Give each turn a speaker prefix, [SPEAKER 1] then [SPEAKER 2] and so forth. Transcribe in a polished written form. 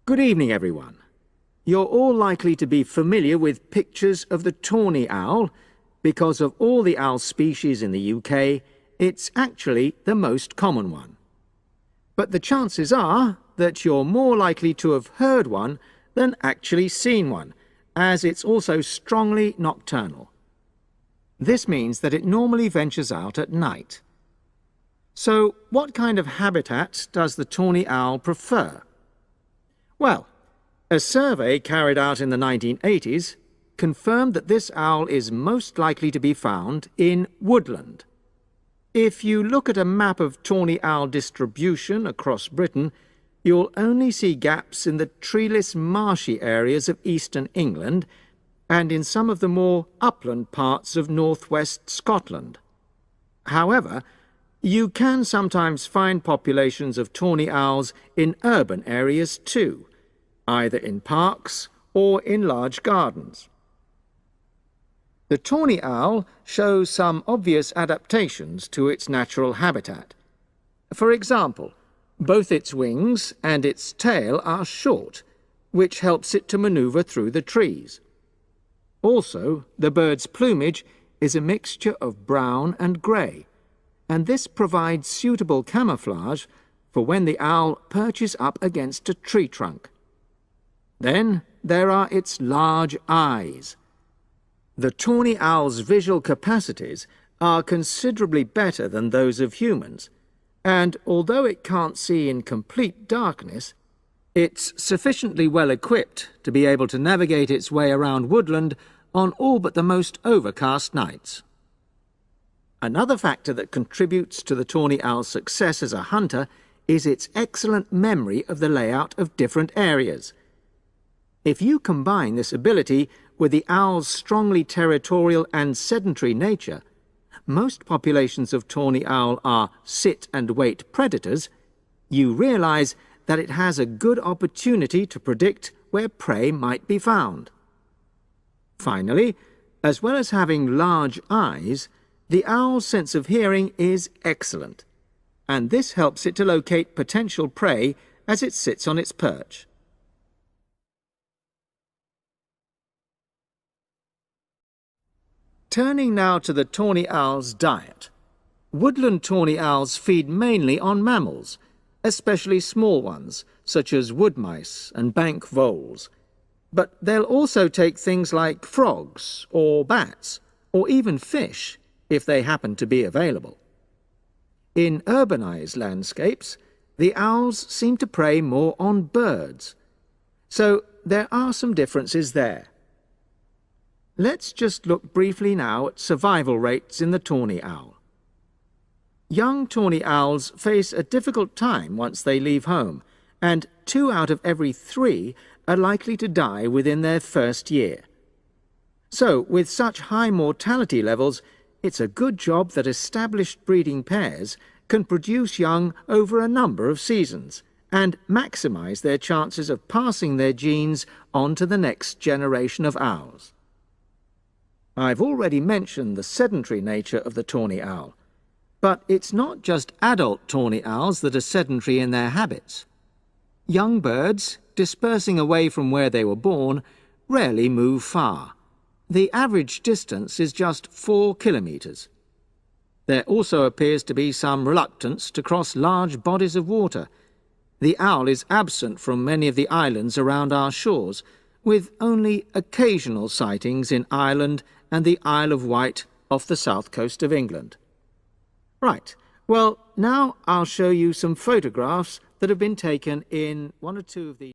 [SPEAKER 1] Good evening, everyone. You're all likely to be familiar with pictures of the tawny owl. Because of all the owl species in the UK, it's actually the most common one. But the chances are that you're more likely to have heard one than actually seen one, as it's also strongly nocturnal. This means that it normally ventures out at night. So, what kind of habitat does the tawny owl prefer? Well, a survey carried out in the 1980s confirmed that this owl is most likely to be found in woodland. If you look at a map of tawny owl distribution across Britain, you'll only see gaps in the treeless marshy areas of eastern England and in some of the more upland parts of northwest Scotland. However, you can sometimes find populations of tawny owls in urban areas too, either in parks or in large gardens. The tawny owl shows some obvious adaptations to its natural habitat. For example, both its wings and its tail are short, which helps it to maneuver through the trees. Also, the bird's plumage is a mixture of brown and grey, and this provides suitable camouflage for when the owl perches up against a tree trunk. Then there are its large eyes. The tawny owl's visual capacities are considerably better than those of humans, and although it can't see in complete darkness, it's sufficiently well equipped to be able to navigate its way around woodland on all but the most overcast nights. Another factor that contributes to the tawny owl's success as a hunter is its excellent memory of the layout of different areas. If you combine this ability with the owl's strongly territorial and sedentary nature, most populations of tawny owl are sit-and-wait predators, you realize that it has a good opportunity to predict where prey might be found. Finally, as well as having large eyes, the owl's sense of hearing is excellent, and this helps it to locate potential prey as it sits on its perch. Turning now to the tawny owl's diet. Woodland tawny owls feed mainly on mammals, especially small ones, such as wood mice and bank voles. But they'll also take things like frogs or bats, or even fish, if they happen to be available. In urbanized landscapes, the owls seem to prey more on birds. So there are some differences there. Let's just look briefly now at survival rates in the tawny owl. Young tawny owls face a difficult time once they leave home, and 2 out of every 3 are likely to die within their first year. So, with such high mortality levels, it's a good job that established breeding pairs can produce young over a number of seasons and maximize their chances of passing their genes on to the next generation of owls. I've already mentioned the sedentary nature of the tawny owl, but it's not just adult tawny owls that are sedentary in their habits. Young birds, dispersing away from where they were born, rarely move far. The average distance is just 4 kilometres. There also appears to be some reluctance to cross large bodies of water. The owl is absent from many of the islands around our shores, with only occasional sightings in Ireland and the Isle of Wight off the south coast of England. Right, well, now I'll show you some photographs that have been taken in 1 or 2 of these